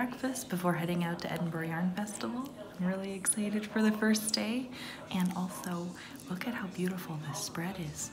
breakfast before heading out to Edinburgh Yarn Festival. I'm really excited for the first day, and also look at how beautiful this spread is.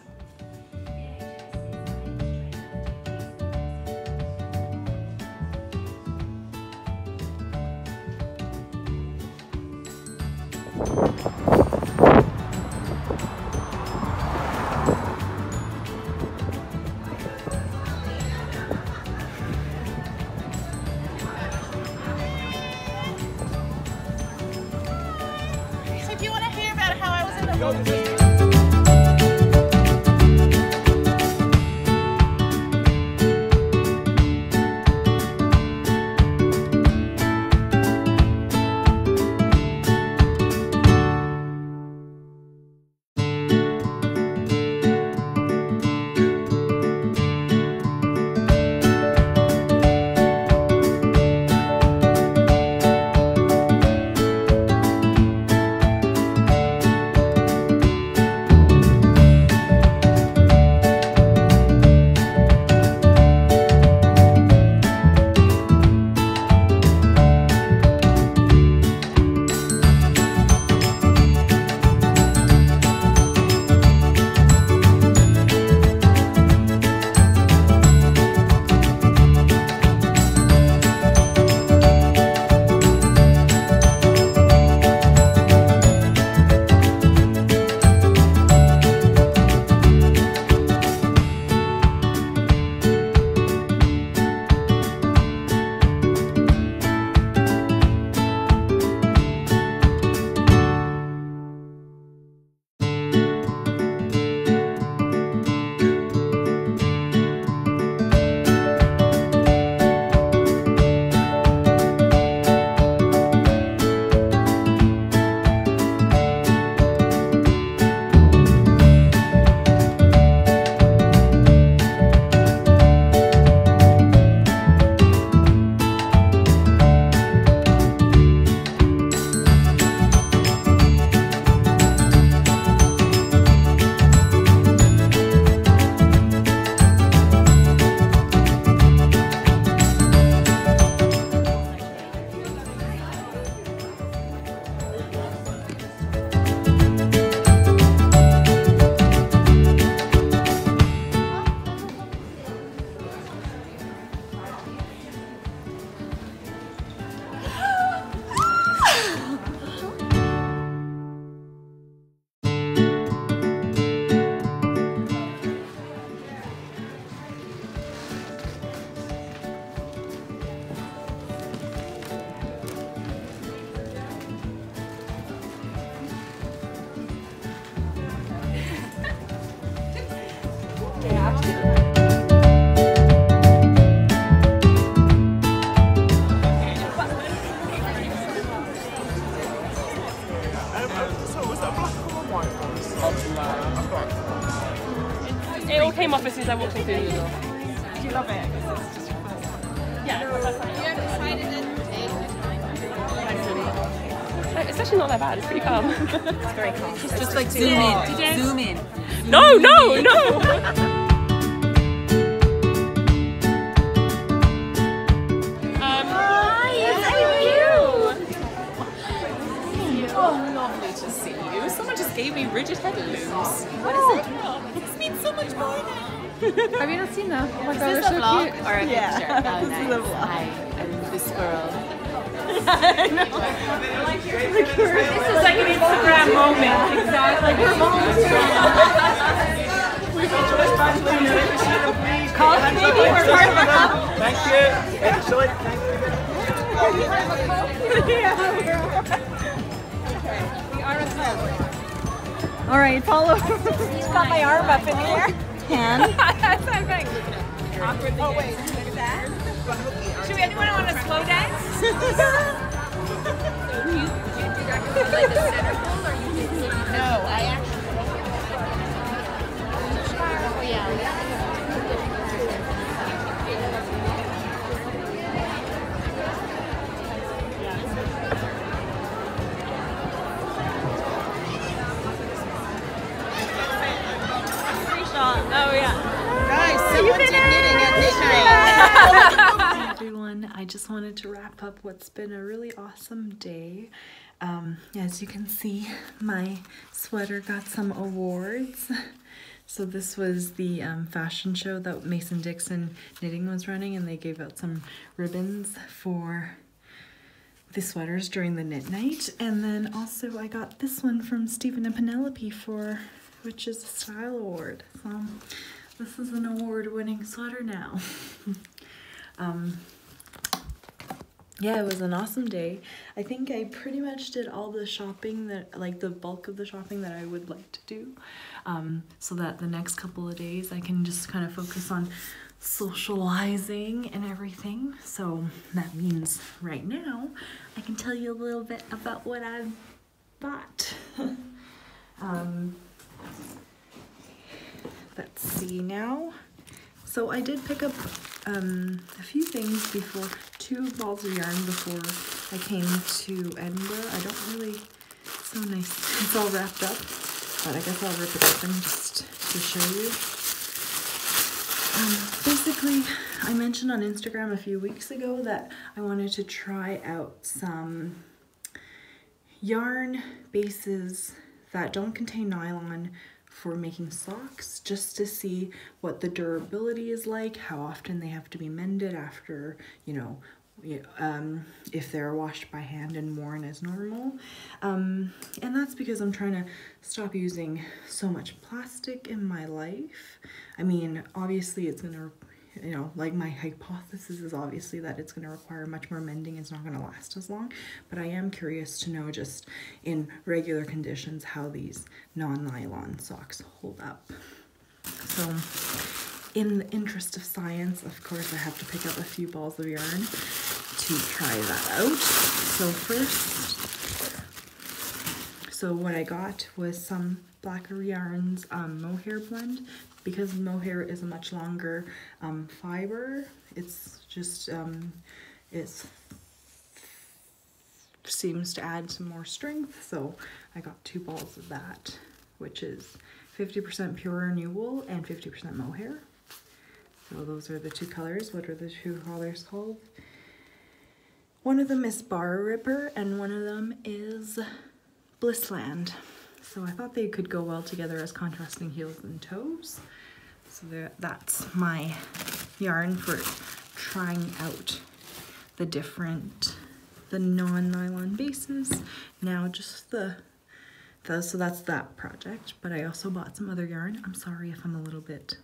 If you want to hear about how I was in the wilderness. It all came off as soon as I walked in through the door. Do you love it? It's actually not that bad, it's pretty calm. It's very calm. Just like zoom in, zoom in. No, no, no! Lovely to see you. Someone just gave me rigid head looms. What is it? This means so much more now. Have you not seen that? Oh my god, Is this they're a so vlog cute. or a picture? Oh, This is a nice. vlog. Hi, I'm this girl. I know. This is like an Instagram moment. Exactly. Call us maybe, we're part of a club. Thank you. Excellent. Thank you. All right, follow. Just got my arm up in the air. Hand. That's our thing. Oh wait, look at that. Should we anyone want to slow dance? No, I actually. Oh yeah. Oh yeah. Guys, someone did knitting at midnight. everyone. I just wanted to wrap up what's been a really awesome day. As you can see, my sweater got some awards. So this was the fashion show that Mason-Dixon Knitting was running, and they gave out some ribbons for the sweaters during the knit night. And then also I got this one from Stephen and Penelope which is a style award. So this is an award-winning sweater now. Yeah, it was an awesome day. I think I pretty much did all the shopping the bulk of the shopping that I would like to do, so that the next couple of days I can just kind of focus on socializing and everything. So that means right now I can tell you a little bit about what I've bought. Let's see now. So I did pick up a few things before, 2 balls of yarn before I came to Edinburgh. I don't really, it's so nice. It's all wrapped up, but I guess I'll rip it open just to show you. Basically, I mentioned on Instagram a few weeks ago that I wanted to try out some yarn bases that don't contain nylon for making socks, just to see what the durability is like, how often they have to be mended after, you know, if they're washed by hand and worn as normal. And that's because I'm trying to stop using so much plastic in my life. I mean, obviously it's gonna, you know, like my hypothesis is obviously that it's going to require much more mending. It's not going to last as long, but I am curious to know just in regular conditions how these non-nylon socks hold up. So in the interest of science, of course, I have to pick up a few balls of yarn to try that out. So what I got was some Blacker Yarns mohair blend. Because mohair is a much longer fiber, it's just, it seems to add some more strength. So I got 2 balls of that, which is 50% pure new wool and 50% mohair. So those are the 2 colors. What are the 2 colors called? One of them is Bar Ripper and one of them is Blissland. So I thought they could go well together as contrasting heels and toes. So that's my yarn for trying out the non-nylon bases. Now just so that's that project, but I also bought some other yarn. I'm sorry if I'm a little bit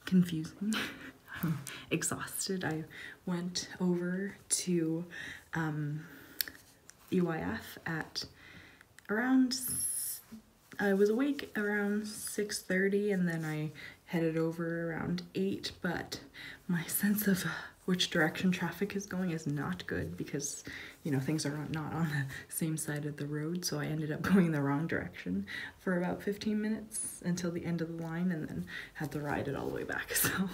confusing. I'm exhausted. I went over to EYF at around, I was awake around 6:30 and then I headed over around 8, but my sense of which direction traffic is going is not good because, you know, things are not on the same side of the road, so I ended up going the wrong direction for about 15 minutes until the end of the line and then had to ride it all the way back, so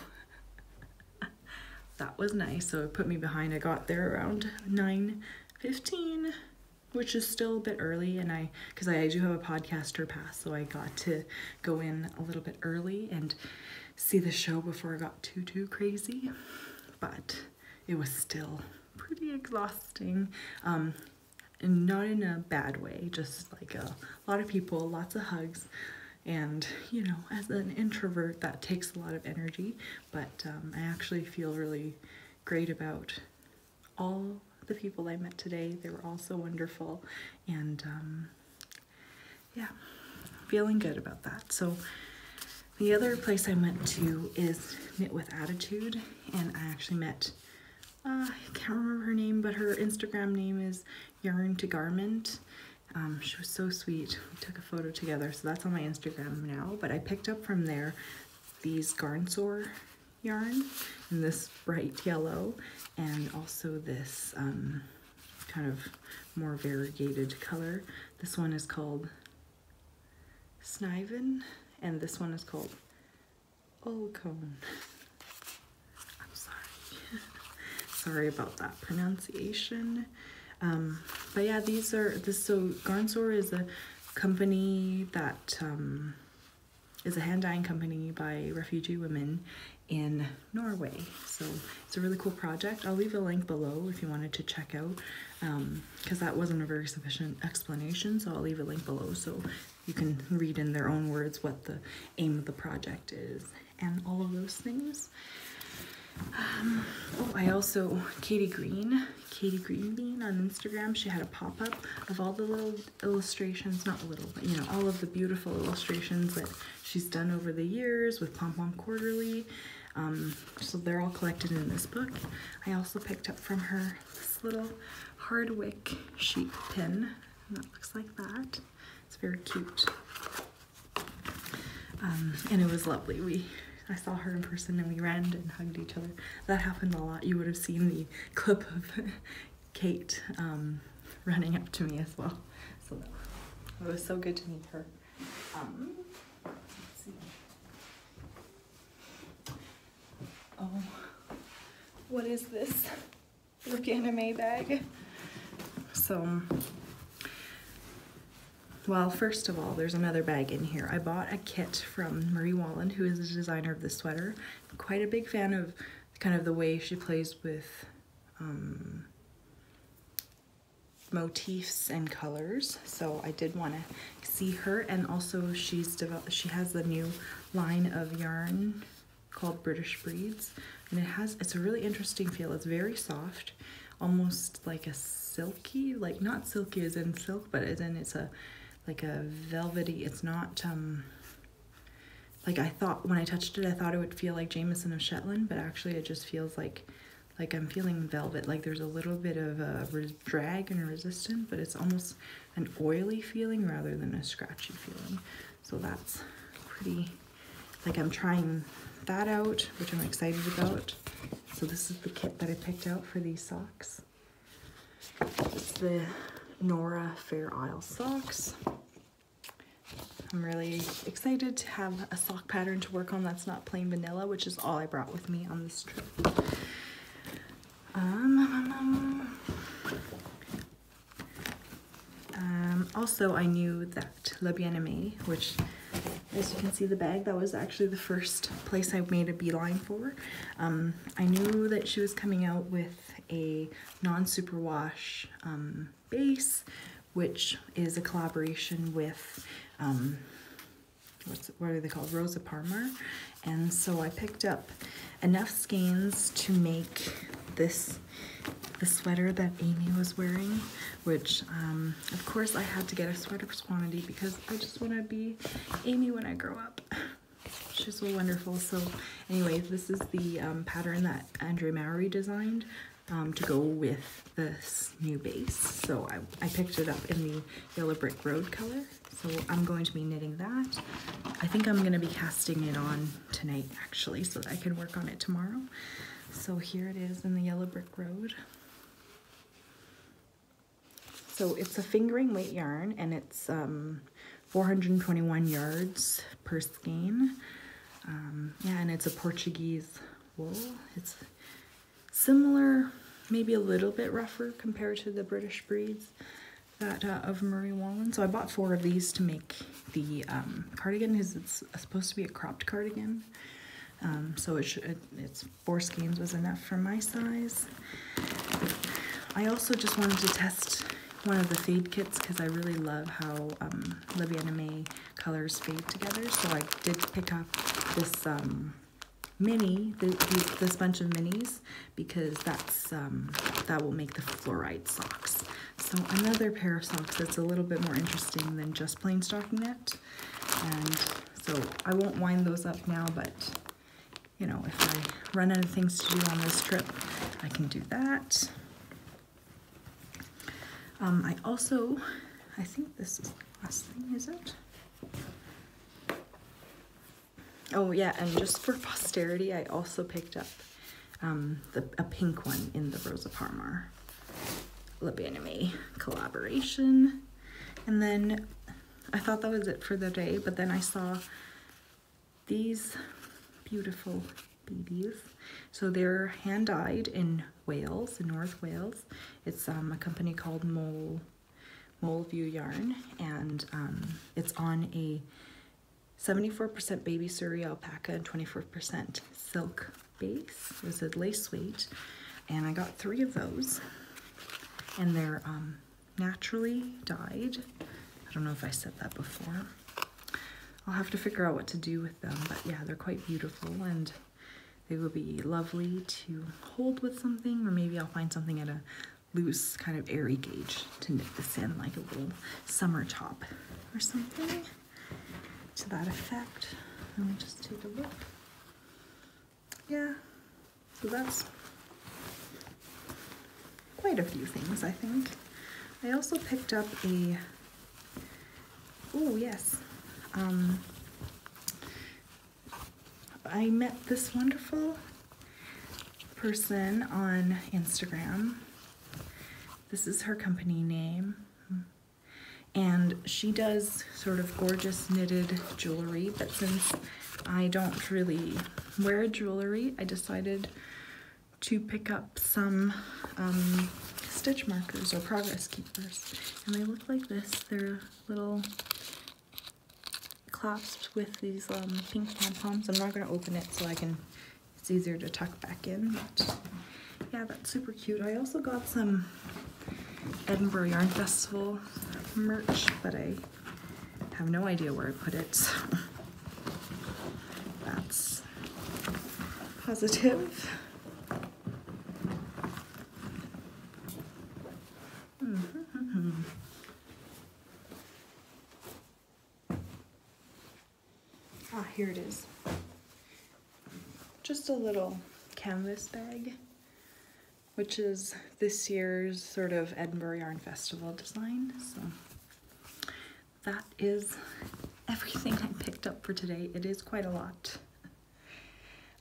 that was nice. So it put me behind. I got there around 9:15, which is still a bit early, and because I do have a podcaster pass, so I got to go in a little bit early and see the show before it got too crazy, but it was still pretty exhausting, and not in a bad way, just like a lot of people, lots of hugs, and you know, as an introvert that takes a lot of energy, but I actually feel really great about all the people I met today. They were all so wonderful, and yeah, feeling good about that. So the other place I went to is Knit with Attitude, and I actually met, I can't remember her name, but her Instagram name is Yarn to Garment. She was so sweet. We took a photo together, so that's on my Instagram now, but I picked up from there these Garnsore yarn in this bright yellow, and also this kind of more variegated color. This one is called Sniven, and this one is called Olcone. I'm sorry. Sorry about that pronunciation. But yeah, so Garnsore is a company that is a hand dyeing company by refugee women in Norway. So it's a really cool project. I'll leave a link below if you wanted to check out, because that wasn't a very sufficient explanation, so I'll leave a link below so you can read in their own words what the aim of the project is and all of those things. I also, Katie Green Bean on Instagram, she had a pop-up of all the little illustrations, not little, but you know, all of the beautiful illustrations that she's done over the years with Pom Pom Quarterly. So they're all collected in this book. I also picked up from her this little Hardwick sheep pin, and that looks like that. It's very cute. And it was lovely. I saw her in person and we ran and hugged each other. That happened a lot. You would have seen the clip of Kate running up to me as well. So it was so good to meet her. Let's see. Oh, what is this? Look, anime bag. So, well, first of all, there's another bag in here. I bought a kit from Marie Wallen, who is the designer of the sweater. I'm quite a big fan of kind of the way she plays with motifs and colors. So I did want to see her, and also she has the new line of yarn called British Breeds, and it's a really interesting feel. It's very soft, almost like a silky, like not silky as in silk, but as in it's like a velvety. It's not like I thought when I touched it, I thought it would feel like Jameson of Shetland, but actually it just feels like I'm feeling velvet. Like there's a little bit of a drag and resistance, but it's almost an oily feeling rather than a scratchy feeling. So that's pretty, like I'm trying that out, which I'm excited about. So this is the kit that I picked out for these socks. It's the Nora Fair Isle socks. I'm really excited to have a sock pattern to work on that's not plain vanilla, which is all I brought with me on this trip. Also, I knew that Le Bien-Aimé, which, as you can see the bag, that was actually the first place I made a beeline for. I knew that she was coming out with a non-superwash base, which is a collaboration with, what are they called? Rosa Parmar. And so I picked up enough skeins to make the sweater that Amy was wearing, which of course I had to get a sweater quantity because I just want to be Amy when I grow up. She's so wonderful. So anyway, this is the pattern that Andre Mowry designed to go with this new base. So I picked it up in the Yellow Brick Road color. So I'm going to be knitting that. I think I'm going to be casting it on tonight actually, so that I can work on it tomorrow. So here it is in the Yellow Brick Road. So it's a fingering weight yarn, and it's 421 yards per skein. Yeah, and it's a Portuguese wool. It's similar, maybe a little bit rougher compared to the British breeds that of Marie Wallen. So I bought 4 of these to make the cardigan, because it's supposed to be a cropped cardigan. So it's 4 skeins was enough for my size. I also just wanted to test one of the fade kits because I really love how Le Bien-Aimé colors fade together. So I did pick up this this bunch of minis, because that will make the fluoride socks. So another pair of socks that's a little bit more interesting than just plain stockinette. And so I won't wind those up now, but you know, if I run out of things to do on this trip, I can do that. I think this is the last thing, is it? Oh yeah, and just for posterity, I also picked up a pink one in the Rosa Parmar Le Bien-Aimé collaboration. And then I thought that was it for the day, but then I saw these beautiful babies. So they're hand dyed in Wales, in North Wales. It's a company called Mole View Yarn, and it's on a 74% baby Surrey alpaca and 24% silk base. It was a lace weight, and I got 3 of those, and they're naturally dyed. I don't know if I said that before. I'll have to figure out what to do with them, but yeah, they're quite beautiful, and they will be lovely to hold with something, or maybe I'll find something at a loose kind of airy gauge to knit this in, like a little summer top or something to that effect. Let me just take a look. Yeah, so that's quite a few things, I think. I also picked up a, oh yes, I met this wonderful person on Instagram. This is her company name, and she does sort of gorgeous knitted jewelry, but since I don't really wear jewelry, I decided to pick up some stitch markers or progress keepers, and they look like this. They're little clasped with these pink pom-poms. I'm not going to open it so it's easier to tuck back in, but yeah, that's super cute. I also got some Edinburgh Yarn Festival merch, but I have no idea where I put it, so that's positive. Ah, here it is. Just a little canvas bag, which is this year's sort of Edinburgh Yarn Festival design. So that is everything I picked up for today. It is quite a lot.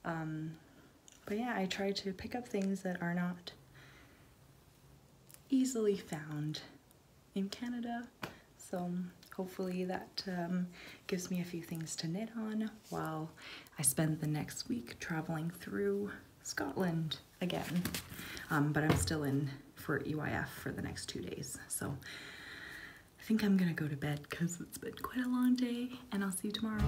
But yeah, I try to pick up things that are not easily found in Canada. So hopefully that gives me a few things to knit on while I spend the next week traveling through Scotland again. But I'm still in for EYF for the next 2 days. So I think I'm gonna go to bed because it's been quite a long day, and I'll see you tomorrow.